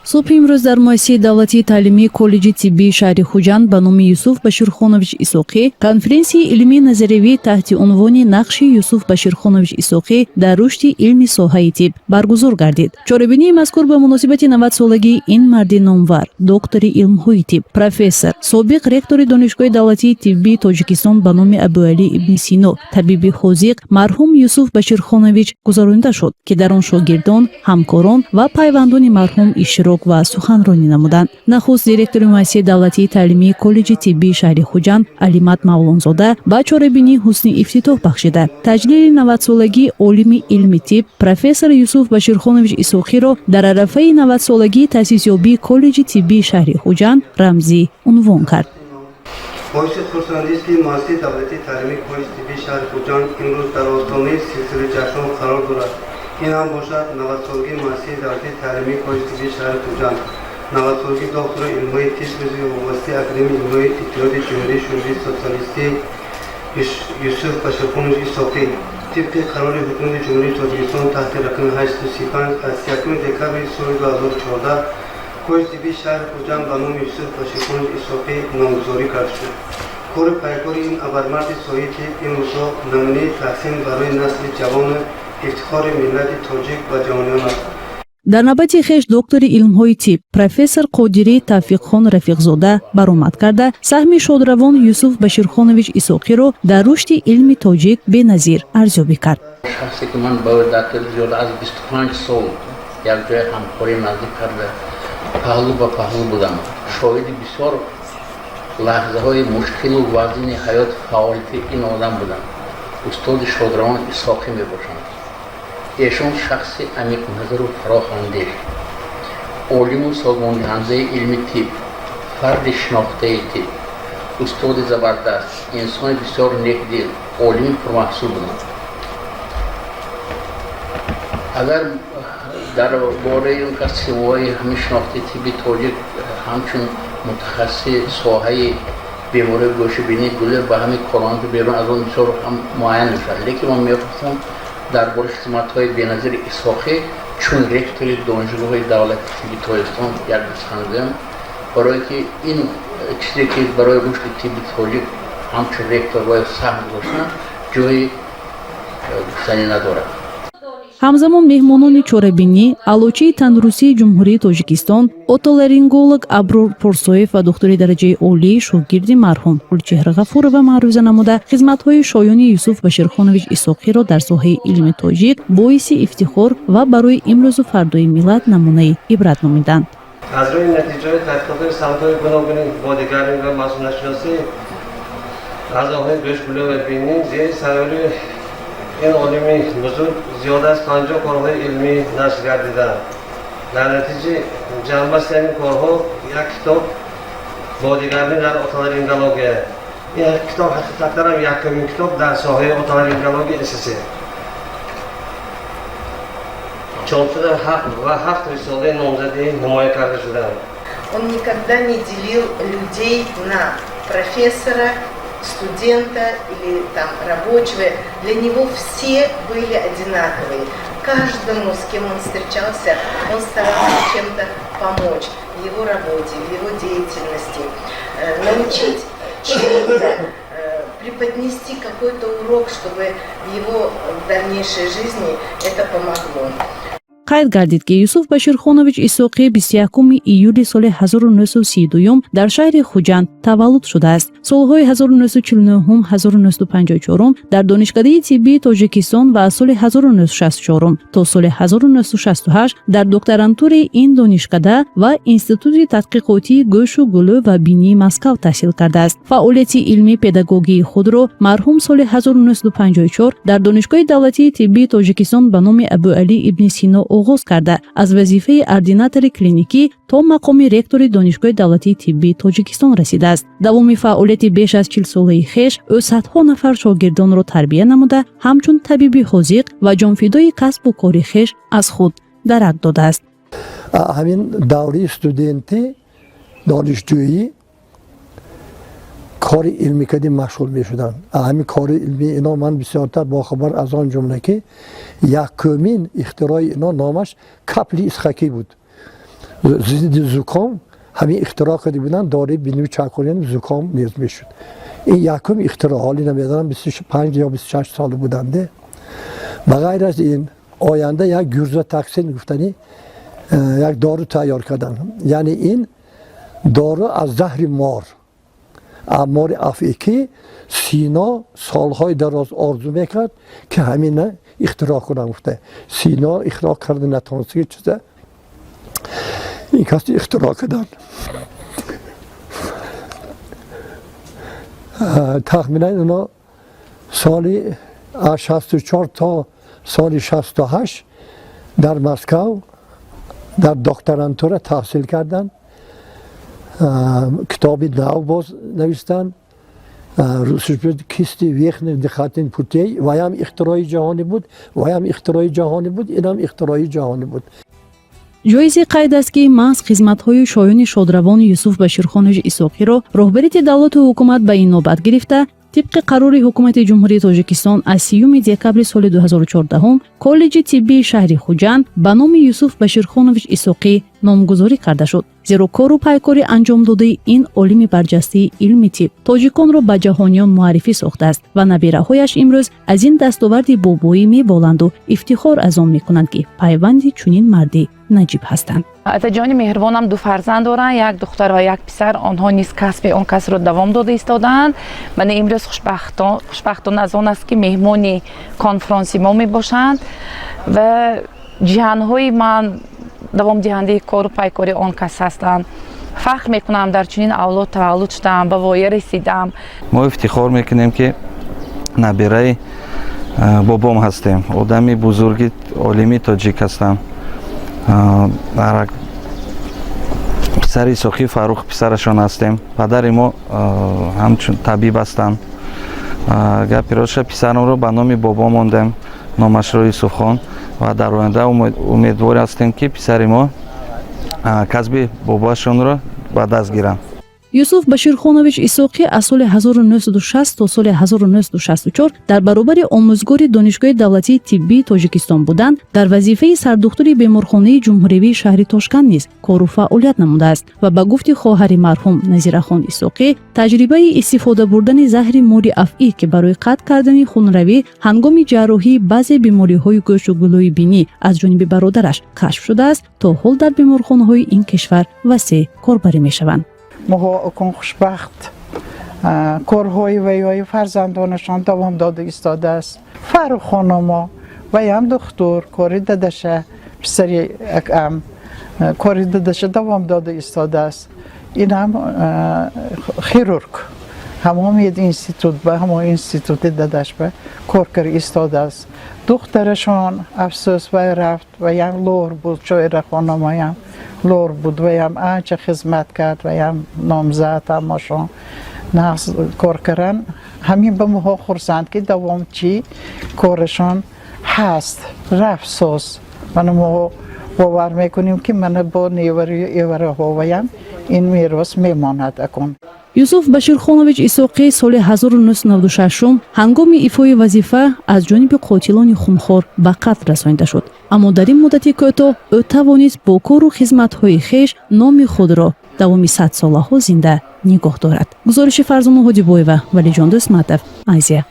صبح امروز در مؤسسه دولتی تعلیمی کالج طبی شهر خوجند به نام یوسف بشیرخانویچ اسحاقی کنفرانسی علمی نظریوی تحت عنوان نقش یوسف بشیرخانویچ اسحاقی در رشد علمی ساحه طب برگزار گردید. چاره‌بینی مذکور به مناسبت 90 سالگی این مرد نامور، دکتر علم‌های طب، پروفسور، سابق رکتور دانشگاه دولتی طبی تاجیکستان به نام ابوعلی ابن سینا، طبیب حاذق مرحوم یوسف بشیرخانویچ گذرانده شد که در آن شاگردان، همکاران و پیوندان مرحوم اشتراک و سخنرانی نمودند. نخست دیرکتور مؤسسه دولتی تعلیمی کالج طبی شهر خوجند علیمت مولانزاده با چاره‌بینی حسن افتتاح بخشیده. تجلیل 90 سالگی عالم علمی طب پروفسور یوسف بشیرخانویچ اسحاقی را در عرفه 90 سالگی تأسیس یابی کالج طبی شهر خوجند رمزی عنوان کرد. باعث خرسندی است که مؤسسه دولتی تعلیمی کالج طبی شهر خوجند امروز در آستانه سلسله جشن قرار دارد. این هم باشد 90 سالگی مؤسسه دولتی تعلیمی کالج طبی شهر خوجند، 90 سالگی دکتر علم‌های طب وابسته اکادمی علم‌های اتحاد جمهوری شوروی سوسیالیستی یوسف بشیرخانویچ اسحاقی طبق قرار حکومت جمهوری تاجیکستان تحت رقم 835 از 1 دکامبر سال 2014 کالج طبی شهر خوجند به نام یوسف بشیرخانویچ اسحاقی نامگذاری کرده شد. کار پیکار این ابرمرد سایه طب امروز نمونه تحسین برای نسل جوان افتخار ملت تاجیک و جهانیان است. در نوبت خویش دکتر علم‌های طب پروفسور قادری توفیقخان رفیقزاده برآمد کرده سهم شادروان یوسف بشیرخانویچ اسحاقی را در رشد علم تاجیک بی‌نظیر ارزیابی کرد. شخصی که من با دکتر زیاده از 25 سال یک جای همکاری نزدیک کرده پهلو به پهلو بودم. شاهد بسیار لحظه های مشکل و وزین حیات فعالیت این آدم بودم. استاد شادروان اسحاقی می باشند. ایشان شخص عمیق نظر و فراخواندی، عالم و سازماندهنده علم طب، فرد شناخته طب، استاد زبردست، انسان بسیار نیکدل، عالم پرمحصول بودند. اگر در باره اون کسی سوای همین شناخته طبی تاجیک همچون متخصص ساحه بیماری گوشه بینی گلر به همین کاران که بیرون از اون بسیار هم معین میشن. لیکن من میخواستم درباره خدمت‌های بی‌نظیر اسحاقی چون رکتور دانشگاه دولتی طبی تاجیکستان یک سخن بگم، برای که این چیزی که برای رشد طبی تاجیک همچون رکتور باید سهم گذاشتن جای گفتنی ندارد. همزمان مهمانان چاره‌بینی علوچه تندرستی جمهوری تاجیکستان اوتولارینگولوگ ابرور پرسویف و دکتری درجه عالی شاگرد مرحوم گلچهره غفورова معروضه نموده خدمت‌های شایان یوسف بشیرخانویچ اسحاقی را در ساحه علم تاجیک باعث افتخار و برای امروز و فردای ملت نمونه عبرت نمودند. از روی نتیجه تحقیقات سمت‌های گوناگون بازیگری و مسئولیت‌شناسی اعضاهای گوشگله و بینی زیر سرور این عالمی بزرگ زیاده از 50 کارهای علمی نشر گردیدند. در نتیجه جنبست این کارها یک کتاب بازیگری در اوتولارینگولوژی، این کتاب حقیقتا هم یکمین کتاب در ساحه اوتولارینگولوژی اساسی چاپ شده و 7 رساله نامزدی نمایش کرده شدند. Он никогда не делил людей на профессора, студента или там рабочего. Для него все были одинаковые. Каждому, с кем он встречался, он старался чем-то помочь в его работе, в его деятельности, научить чему-то, преподнести какой-то урок, чтобы в его дальнейшей жизни это помогло. قید گردید که یوسف بشیرخانویچ اسحاقی 21 ایول سال 1932 در شهر خوجند تولد شده است. سالهای 1949 1954 در دانشکده طبی تاجیکستان و سال 1964 تا سال 1968 در دکترانتور این دانشکده و انستیتوت تحقیقاتی گوش و گلو و بینی مسکو تحصیل کرده است. فعالیت علمی پداگوژی خود را مرحوم سال 1954 در دانشگاه دولتی طبی تاجیکستان به نام ابوعلی ابن سینا آغاز کرده. از وظیفه اردیناتور کلینیکی تا مقام رکتور دانشگاه دولتی طبی تاجیکستان رسیده است. دوام فعالیت بیش از 40 ساله خویش او صدها نفر شاگردان را تربیت نموده، همچون طبیب حاذق و جانفدای کسب و کار خویش از خود درک داده است. همین دوره استودنتی دانشجویی کار علمی کردی مشغول می شدن. همین کار علمی اینا من بسیارتر باخبر از آن جمله که یکمین اختراع اینا نامش کپلی اسحاقی بود. ضد زکام همین اختراع کرده بودن داروی بینی چکولین زکام نیز میشد. این یکم اختراع حالی نمیدونم 25 یا 26 سال بودنده. بغیر از این آینده یک گرزه تاکسین گفتنی یک دارو تیار کردن. یعنی این دارو از زهر مار افریقی سینا سالهای دراز آرزو میکرد که همین اختراع کنم گفته. سینا اختراع کرده نتونسته چیزه این کسی اختراع کردن. تخمینا اونا سالی 64 تا سال 68 در مسکو در دکترانتور تحصیل کردن. کتابی نو باز نوشتن روسش بود کیستی ویخن دخاتین پوتی و هم اختراعی جهانی بود اینم اختراعی جهانی بود. ҷоизи қайд аст ки маҳз хизматҳои шоёни шодравони Юсуф Баширхонович Исоқиро роҳбари давлату ҳукумат ба инобат гирифта, тибқи қарори ҳукумати ҷумҳурии Тоҷикистон аз 30 декабри соли 2014 коллеҷи тиббии шаҳри Хуҷанд ба номи Юсуф Баширхонович Исоқӣ номгузорӣ карда шуд. зеро кору пайкори анҷомдодаи ин олими барҷастаи илми тиб тоҷиконро ба ҷаҳониён муаррифӣ сохтааст ва набираҳояш имрӯз аз ин дастоварди бобоӣ меболанду ифтихор аз он мекунанд ки пайванди чунин марди наҷиб ҳастанд. атаҷони меҳрибонам ду фарзанд доранд, як духтар ва як писар. онҳо низ касби он касро давом дода истодаанд. ман имрӯз хушбахтона аз он аст ки меҳмони конфронси мо мебошанд ва ҷиҳанҳои ман давомдиҳандаи кору пайкори он кас ҳастанд. фахр мекунам дар чунин авлод таваллуд шудам, ба воя расидам. мо ифтихор мекунем ки набираи бобом ҳастем. одами бузурги олими тоҷик ҳастам. писари Исоқӣ Фарух писарашон ҳастем. падари мо ҳамчун табиб ҳастанд. гапи ростша писарамро ба номи бобо мондем, номашро Юсуфхон, ва дар оянда умедвор ҳастем ки писари мо касби бобоашонро ба даст гиранд. Юсуф Баширхонович Исоқӣ аз соли 1960 то соли 1964 дар баробари омӯзгори Донишгоҳи давлатии тиббии Тоҷикистон буданд, дар вазифаи сардухтури беморхонаи ҷумҳуривии шаҳри Тошканд низ кору фаъолият намудааст ва ба гуфти хоҳари марҳум Назирахон Исоқӣ таҷрибаи истифода бурдани заҳри мори афъӣ ки барои қатъ кардани хунравӣ ҳангоми ҷарроҳии баъзе бемориҳои гӯшу гулӯи бинӣ аз ҷониби бародараш кашф шудааст, то ҳол дар беморхонаҳои ин кишвар васеъ корбарӣ мешаванд. مها اکن خوشبخت کارهای ویای فرزندانشان دوام داده ایستاده است. فرو خانما و هم دکتر کاری دادشه پسری اکم کاری دادشه دوام داده ایستاده است. این هم خیرورگ همه اینستیتوت به همه اینستیتوت دادش به کار کاری ایستاده است. دخترشان افسوس و رفت و هم لور بود چای خانما هم لور بود و هم آنچه خدمت کرد و هم نامزد همشون نقص کار کردن. همین به ما خرسند که دوام چی کارشان هست رفت سوز. من ما باور میکنیم که من با نیوره ها و هم این میراث میماند اکن. Юсуф Баширхонович Исоқӣ соли 1996 ҳангоми ифои вазифа аз ҷониби қотилони хунхор ба қатл расонида шуд. аммо дар ин муддати кӯтоҳ ӯ тавонист бо кору хизматҳои хеш номи худро давоми 100 солаҳо зинда нигоҳ дорад. гузориши Фарзона Ҳодибоева, Валиҷон Дӯстматов, Азия.